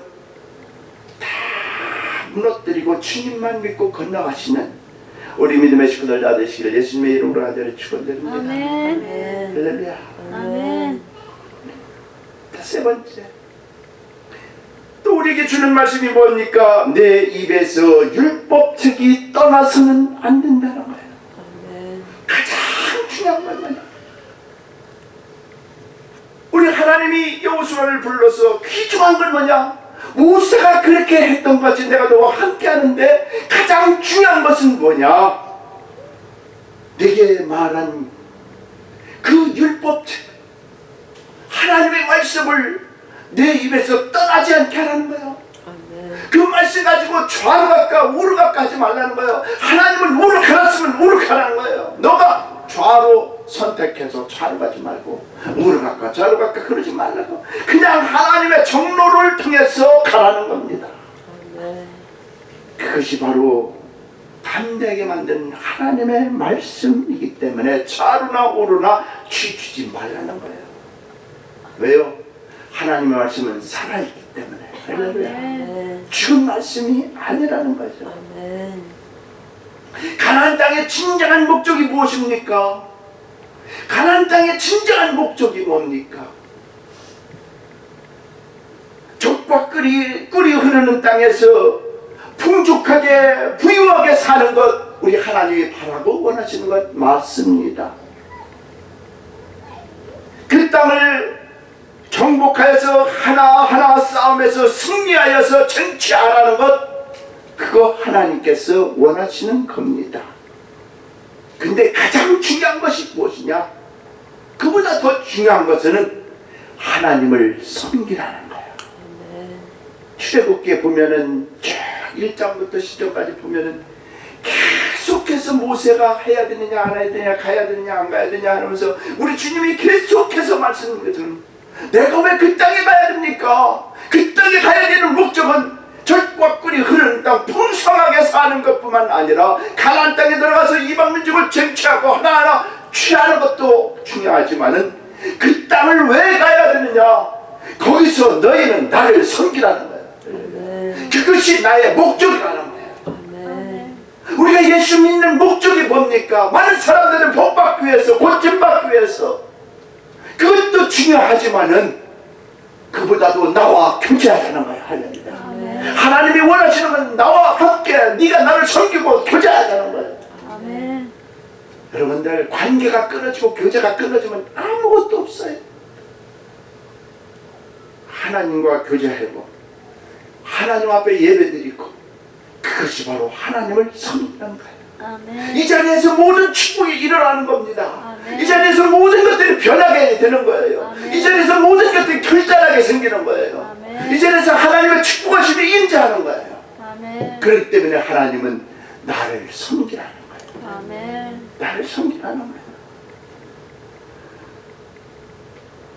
다 무너뜨리고 주님만 믿고 건너가시는 우리 믿음의 식구들 다 되시기를 예수님의 이름으로 간절히 축원드립니다. 아멘. 할렐루야. 아멘. 세 번째, 또 우리에게 주는 말씀이 뭡니까? 내 입에서 율법책이 떠나서는 안 된다는 거예요. 가장 중요한 건 뭐냐? 우리 하나님이 여호수아를 불러서 귀중한 건 뭐냐? 모세가 그렇게 했던 것 같이 내가 너와 함께 하는데 가장 중요한 것은 뭐냐? 내게 말한 그 율법책, 하나님의 말씀을 내 입에서 떠나지 않게 하라는 거예요. 그 말씀 가지고 좌로 갈까 우로 갈까 하지 말라는 거예요. 하나님은 우로 가라으면 우로 가라는 거예요. 너가 좌로 선택해서 좌로 가지 말고 우로 갈까 좌로 갈까 그러지 말라고. 그냥 하나님의 정로를 통해서 가라는 겁니다. 그것이 바로 담대하게 만든 하나님의 말씀이기 때문에 좌로나 우로나 취주지 말라는 거예요. 왜요? 하나님의 말씀은 살아있기 때문에. 할렐루야. 죽은 말씀이 아니라는 거죠. 가나안 땅의 진정한 목적이 무엇입니까? 가나안 땅의 진정한 목적이 뭡니까? 족과 꿀이 흐르는 땅에서 풍족하게 부유하게 사는 것 우리 하나님이 바라고 원하시는 것 맞습니다. 그 땅을 정복하여서 하나하나 싸움에서 승리하여서 쟁취하라는 것 그거 하나님께서 원하시는 겁니다. 근데 가장 중요한 것이 무엇이냐? 그보다 더 중요한 것은 하나님을 섬기라는 거예요. 출애굽기에 보면은 1장부터 10장까지 보면은 계속해서 모세가 해야 되느냐 안 해야 되느냐 가야 되느냐 안 가야 되느냐 하면서 우리 주님이 계속해서 말씀하시는 내가 왜 그 땅에 가야 됩니까? 그 땅에 가야 되는 목적은 젖과 꿀이 흐르는 땅 풍성하게 사는 것뿐만 아니라 가나안 땅에 들어가서 이방 민족을 쟁취하고 하나하나 취하는 것도 중요하지만은 그 땅을 왜 가야 되느냐? 거기서 너희는 나를 섬기라는 거예요. 그것이 나의 목적이라는 거예요. 우리가 예수 믿는 목적이 뭡니까? 많은 사람들은 복받기 위해서 고침받기 위해서 그것도 중요하지만은 그보다도 나와 교제하자는 거예요. 할렐루야. 하나님이 원하시는 건 나와 함께 네가 나를 섬기고 교제하자는 거예요. 아멘. 여러분들 관계가 끊어지고 교제가 끊어지면 아무것도 없어요. 하나님과 교제하고 하나님 앞에 예배드리고 그것이 바로 하나님을 섬기는 거예요. 아멘. 이 자리에서 모든 축복이 일어나는 겁니다. 아멘. 이 자리에서 모든 것들이 변하게 되는 거예요. 아멘. 이 자리에서 모든 것들이 결단하게 생기는 거예요. 아멘. 이 자리에서 하나님의 축복하심이 임재하는 거예요. 아멘. 그렇기 때문에 하나님은 나를 섬기라는 거예요. 아멘. 나를 섬기라는 거예요.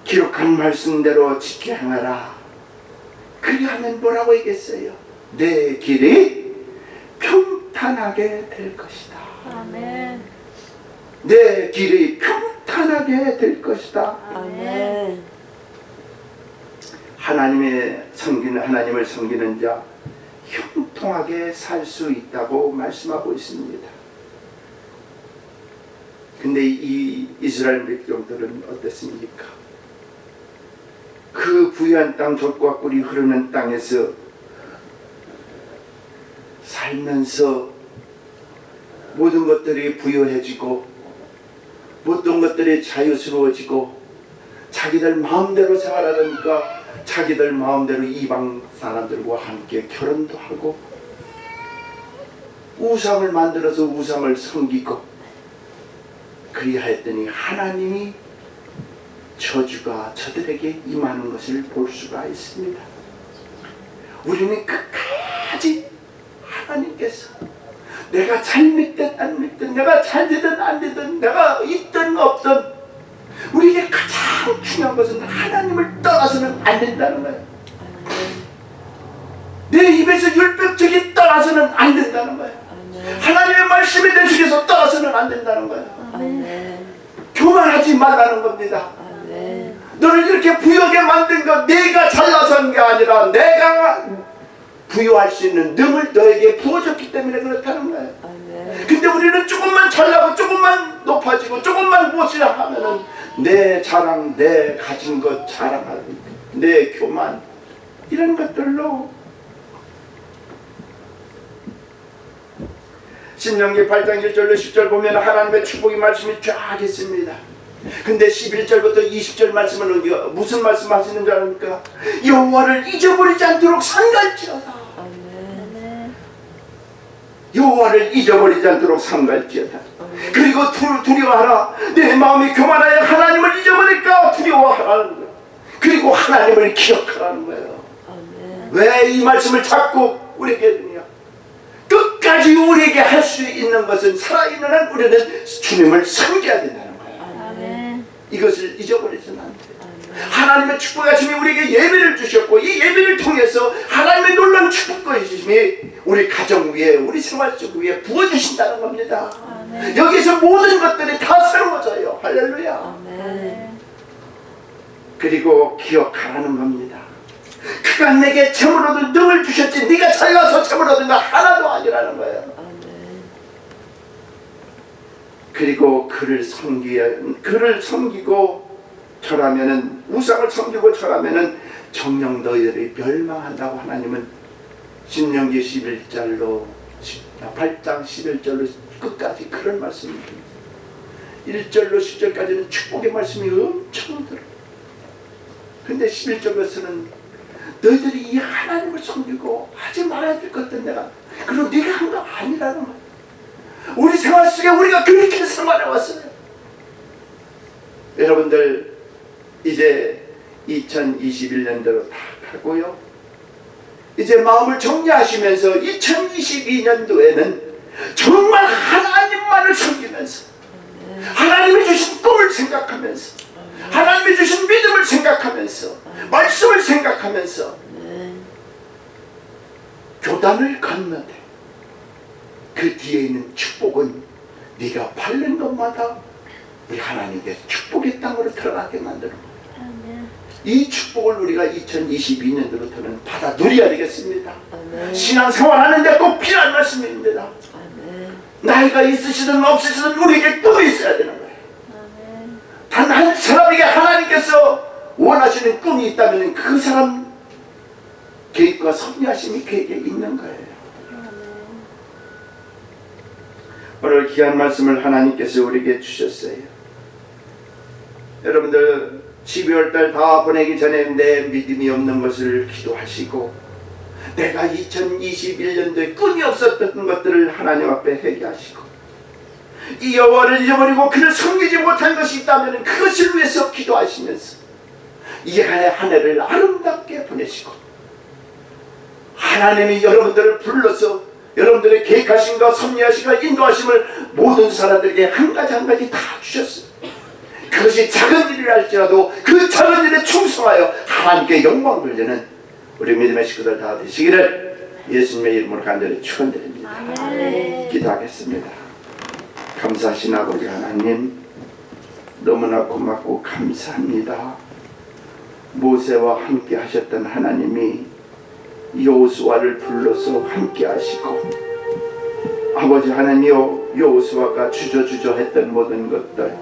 기록한 말씀대로 지켜 행하라. 그리하면 뭐라고 얘기했어요? 내 길이 평탄하게 될 것이다. 아멘. 내 길이 평탄하게 될 것이다. 아멘. 하나님을 섬기는 자 형통하게 살 수 있다고 말씀하고 있습니다. 근데 이 이스라엘 백성들은 어땠습니까? 그 부유한 땅 젖과 꿀이 흐르는 땅에서 살면서 모든 것들이 부유해지고 모든 것들이 자유스러워지고 자기들 마음대로 생활하니까 자기들 마음대로 이방 사람들과 함께 결혼도 하고 우상을 만들어서 우상을 섬기고 그리하였더니 하나님이 저주가 저들에게 임하는 것을 볼 수가 있습니다. 우리는 끝까지 하나님께서 내가 잘 믿든 안 믿든 내가 잘 되든 안 되든 내가 있든 없든 우리에게 가장 중요한 것은 하나님을 떠나서는 안 된다는 거예요. 내 입에서 율법적이 떠나서는 안 된다는 거예요. 하나님의 말씀에 내 속에서 떠나서는 안 된다는 거예요. 아멘. 교만하지 말라는 겁니다. 아멘. 너를 이렇게 부유하게 만든 것 내가 잘나서 한 게 아니라 내가 부유할 수 있는 능을 너에게 부어줬기 때문에 그렇다는 거예요. 아멘. 근데 우리는 조금만 잘나고 조금만 높아지고 조금만 무엇이라 하면은 내 자랑, 내 가진 것 자랑하고 내 교만 이런 것들로 신명기 8장 1절로 10절 보면 하나님의 축복의 말씀이 쫙 있습니다. 근데 11절부터 20절 말씀은 무슨 말씀 하시는 줄 아십니까? 여호와를 잊어버리지 않도록 삼갈지어다. 아멘. 여호와를 잊어버리지 않도록 삼갈지어다. 그리고 두려워하라. 내 마음이 교만하여 하나님을 잊어버릴까 두려워하라는 거예요. 그리고 하나님을 기억하라는 거예요. 아멘. 왜 이 말씀을 자꾸 우리에게 해주냐? 끝까지 우리에게 할 수 있는 것은 살아있는 한 우리는 주님을 섬겨야 된다는 거예요. 아멘. 이것을 잊어버리지는 않대요. 하나님의 축복하심이 우리에게 예배를 주셨고 이 예배를 통해서 하나님의 놀라운 축복하심이 우리 가정 위에 우리 생활 속 위에 부어주신다는 겁니다. 아멘. 여기서 모든 것들이 다 새로워져요. 할렐루야. 아멘. 그리고 기억하라는 겁니다. 그가 내게 재물 얻을 능을 주셨지 네가 잘나서 재물 얻은 거 하나도 아니라는 거예요. 아멘. 그리고 그를 섬기고 절하면은 우상을 섬기고 절하면은 정녕 너희들이 멸망한다고 하나님은 신명기 11절로 8장 11절로 끝까지 그런 말씀입니다. 1절로 10절까지는 축복의 말씀이 엄청 들어. 근데 11절에서는 너희들이 이 하나님을 섬기고 하지 말아야 될 것들 내가 그리고 네가 한 거 아니라는 말. 우리 생활 속에 우리가 그렇게 생활해 왔어요. 여러분들 이제 2021년도로 다 가고요. 이제 마음을 정리하시면서 2022년도에는 정말 하나님만을 섬기면서 하나님이 주신 꿈을 생각하면서 하나님이 주신 믿음을 생각하면서 말씀을 생각하면서 교단을 건너되 그 뒤에 있는 축복은 네가 밟는 것마다 우리 하나님께 축복의 땅으로 들어가게 만드는 거예요. 이 축복을 우리가 2022년도부터는 받아 누려야 되겠습니다. 신앙생활 하는데 꼭 필요한 말씀입니다. 나이가 있으시든 없으시든 우리에게 꿈이 있어야 되는 거예요. 단 한 사람에게 하나님께서 원하시는 꿈이 있다면 그 사람 계획과 섭리하심이 그에게 있는 거예요. 오늘 귀한 말씀을 하나님께서 우리에게 주셨어요. 여러분들 12월달 다 보내기 전에 내 믿음이 없는 것을 기도하시고 내가 2021년도에 꿈이 없었던 것들을 하나님 앞에 회개하시고 이 여호와를 잊어버리고 그를 섬기지 못한 것이 있다면 그것을 위해서 기도하시면서 이 한 해를 아름답게 보내시고 하나님이 여러분들을 불러서 여러분들의 계획하심과 섭리하심과 인도하심을 모든 사람들에게 한 가지 한 가지 다 주셨어요. 그것이 작은 일이랄지라도 그 작은 일에 충성하여 하나님께 영광 돌리는 우리 믿음의 식구들 다 되시기를 예수님의 이름으로 간절히 축원드립니다. 기도하겠습니다. 감사하신 아버지 하나님, 너무나 고맙고 감사합니다. 모세와 함께 하셨던 하나님이 여호수아를 불러서 함께 하시고 아버지 하나님이여 여호수아가 주저주저했던 모든 것들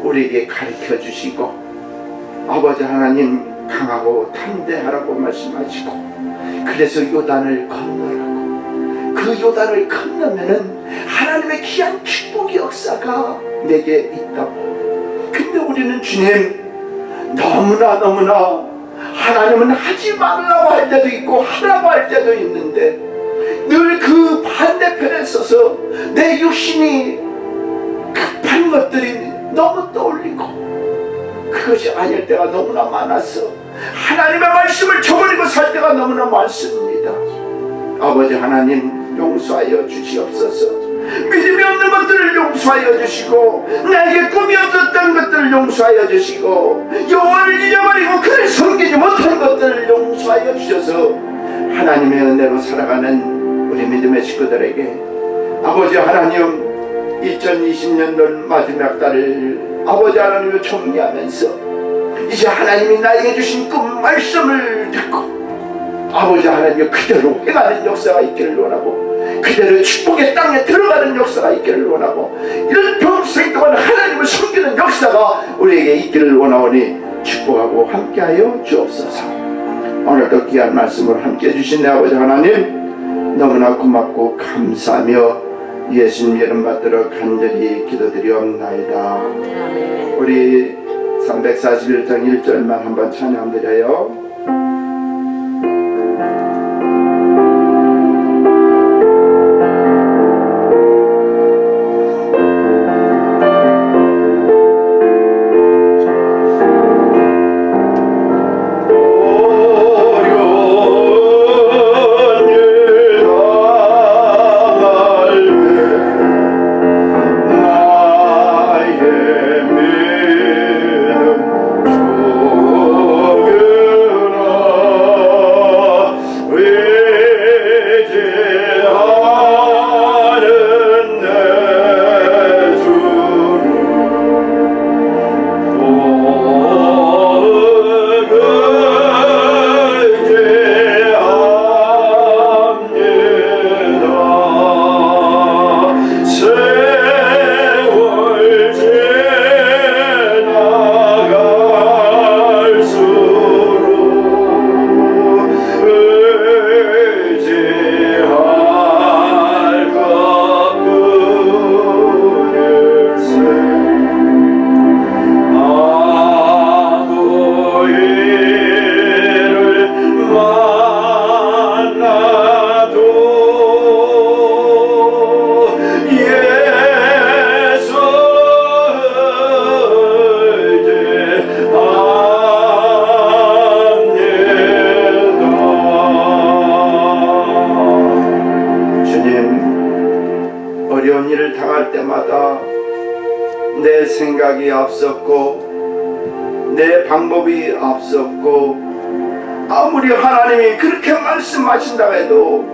우리에게 가르쳐 주시고 아버지 하나님 강하고 담대하라고 말씀하시고 그래서 요단을 건너라고 그 요단을 건너면은 하나님의 귀한 축복의 역사가 내게 있다고. 근데 우리는 주님 너무나 하나님은 하지 말라고 할 때도 있고 하라고 할 때도 있는데 늘 그 반대편에 서서 내 육신이 급한 것들이 너무 떠올리고 그것이 아닐 때가 너무나 많아서 하나님의 말씀을 저버리고 살 때가 너무나 많습니다. 아버지 하나님 용서하여 주시옵소서. 믿음이 없는 것들을 용서하여 주시고 나에게 꿈이 없었던 것들을 용서하여 주시고 여호와를 잊어버리고 그를 섬기지 못한 것들을 용서하여 주셔서 하나님의 은혜로 살아가는 우리 믿음의 식구들에게 아버지 하나님 2020년도 마지막 달을 아버지 하나님을 정리하면서 이제 하나님이 나에게 주신 꿈 말씀을 듣고 아버지 하나님 그대로 행하는 역사가 있기를 원하고 그대로 축복의 땅에 들어가는 역사가 있기를 원하고 이런 평생 동안 하나님을 섬기는 역사가 우리에게 있기를 원하오니 축복하고 함께하여 주옵소서. 오늘도 귀한 말씀을 함께해 주신 내 아버지 하나님 너무나 고맙고 감사하며 예수님 이름 받들어 간절히 기도드리옵나이다. 우리 341장 1절만 한번 찬양드려요. 나의 믿음 어려운 일을 당할 때마다 내 생각이 앞섰고 내 방법이 앞섰고 아무리 하나님이 그렇게 말씀하신다고 해도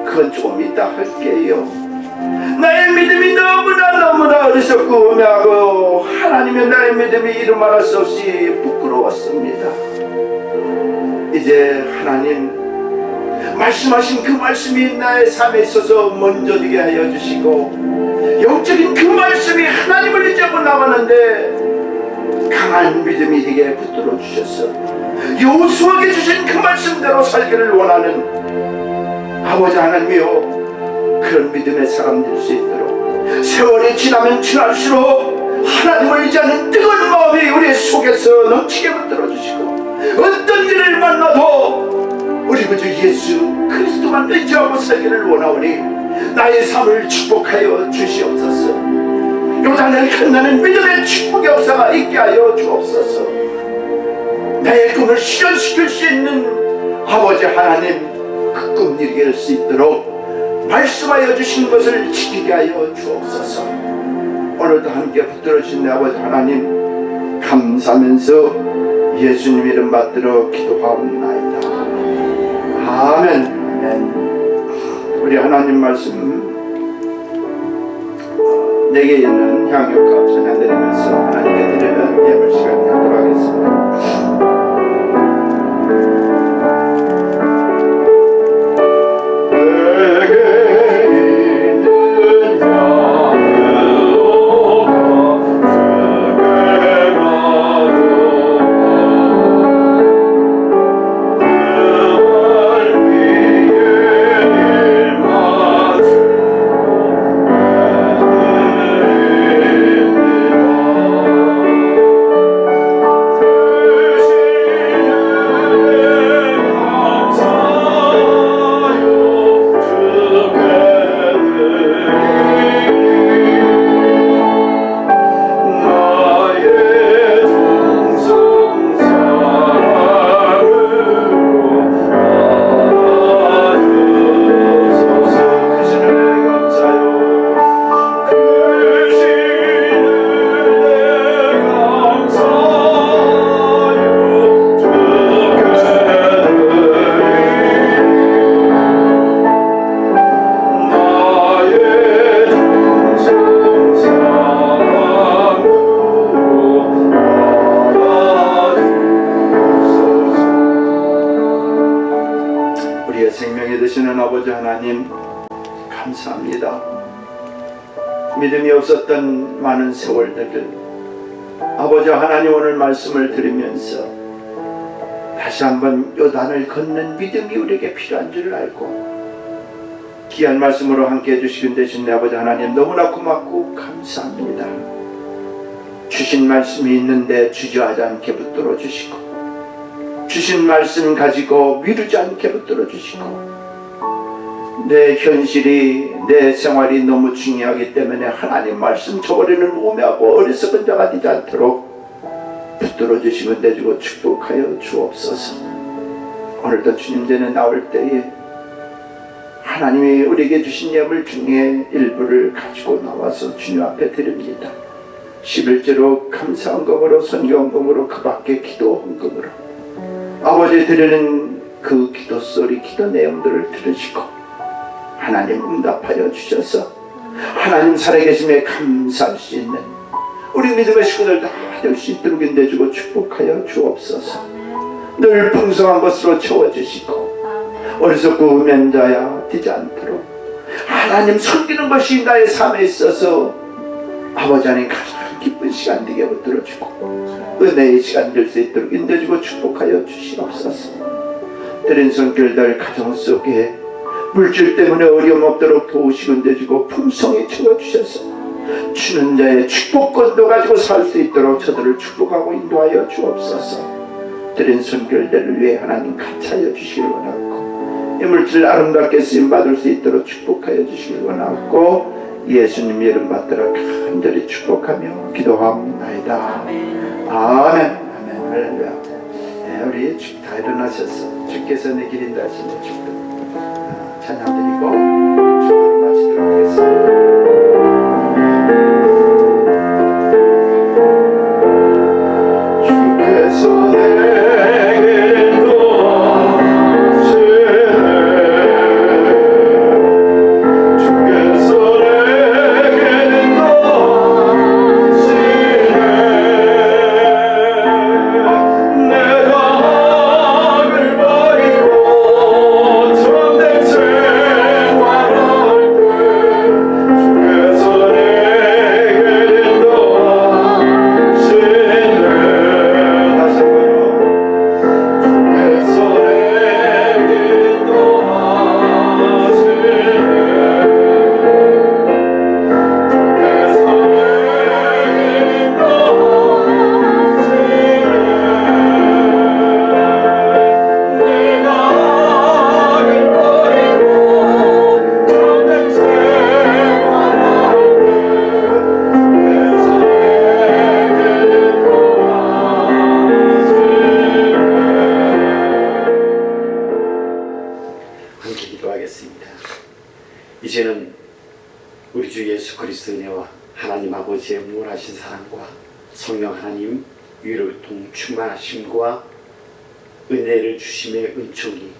그건 좀 이따 할게요. 나의 믿음이 너무나 어리석고 음해하고 하나님의 나의 믿음이 이루 말할 수 없이 부끄러웠습니다. 이제 하나님 말씀하신 그 말씀이 나의 삶에 있어서 먼저 되게 하여 주시고 영적인 그 말씀이 하나님을 의지하고 나가는데 강한 믿음이 되게 붙들어 주셔서 여호수아에게 주신 그 말씀대로 살기를 원하는 아버지 하나님이요, 그런 믿음의 사람 될 수 있도록 세월이 지나면 지날수록 하나님을 의지하는 뜨거운 마음이 우리 속에서 넘치게 붙들어 주시고 어떤 일을 만나도 우리 구주 예수 그리스도만 의지하고 살기를 원하오니 나의 삶을 축복하여 주시옵소서. 요단을 건너는 믿음의 축복의 역사가 있게 하여 주옵소서. 나의 꿈을 실현시킬 수 있는 아버지 하나님, 그 꿈 이루게 할 수 있도록 말씀하여 주신 것을 지키게 하여 주옵소서. 오늘도 함께 붙들어 주신 내 아버지 하나님 감사하면서 예수님 이름 받들어 기도하옵나이다. 아멘. 아멘. 우리 하나님 말씀 내게 있는 향유값 찬양드리면서 하나님께 드리는 예물 시간 갖도록 하겠습니다. 아버지 하나님 감사합니다. 믿음이 없었던 많은 세월들 아버지 하나님 오늘 말씀을 들으면서 다시 한번 요단을 걷는 믿음이 우리에게 필요한 줄 알고 귀한 말씀으로 함께 해주시는 되신 내 아버지 하나님 너무나 고맙고 감사합니다. 주신 말씀이 있는데 주저하지 않게 붙들어 주시고 주신 말씀 가지고 미루지 않게 붙들어 주시고 내 현실이 내 생활이 너무 중요하기 때문에 하나님 말씀 저버리는 우매하고 어리석은 자가 되지 않도록 붙들어 주시면 내주고 축복하여 주옵소서. 오늘도 주님 전에 나올 때에 하나님이 우리에게 주신 예물 중에 일부를 가지고 나와서 주님 앞에 드립니다. 11조로 감사헌금으로 선교헌금으로 그 밖에 기도헌금으로 아버지 드리는 그 기도 소리 기도 내용들을 들으시고 하나님 응답하여 주셔서 하나님 살아계심에 감사할 수 있는 우리 믿음의 식구들 다 될 수 있도록 인도해주고 축복하여 주옵소서. 늘 풍성한 것으로 채워주시고 어리석고 음행자야 되지 않도록 하나님 섬기는 것이 나의 삶에 있어서 아버지 하나님 가장 기쁜 시간 되게 붙들어주고 은혜의 시간 될 수 있도록 인도해주고 축복하여 주시옵소서. 드린 손길들 가정 속에 물질 때문에 어려움 없도록 도우시고 인도해주고 풍성히 채워주셔서 주는 자의 축복권도 가지고 살 수 있도록 저들을 축복하고 인도하여 주옵소서. 드린 손길들을 위해 하나님 같이하여 주시길 원하고 이 물질 아름답게 쓰임받을 수 있도록 축복하여 주시길 원하고 예수님 이름 받들어 간절히 축복하며 기도하옵나이다. 아멘. 아멘. 할렐루야. 네, 우리 다 일어나셔서 주께서 내 길인다 하시는 축복 찬양 드리고 축복을 마치도록 하겠습니다. 이제는 우리 주 예수 그리스도 은혜와 하나님 아버지의 무한하신 사랑과 성령 하나님 위로통 충만하심과 은혜를 주심의 은총이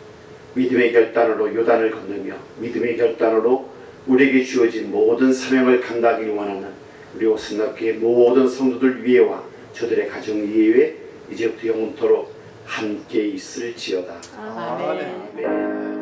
믿음의 결단으로 요단을 건너며 믿음의 결단으로 우리에게 주어진 모든 사명을 감당하기 원하는 우리 오순납교의 모든 성도들 위에와 저들의 가정 위에 이제부터 영원토록 함께 있을지어다. 아멘. 아멘.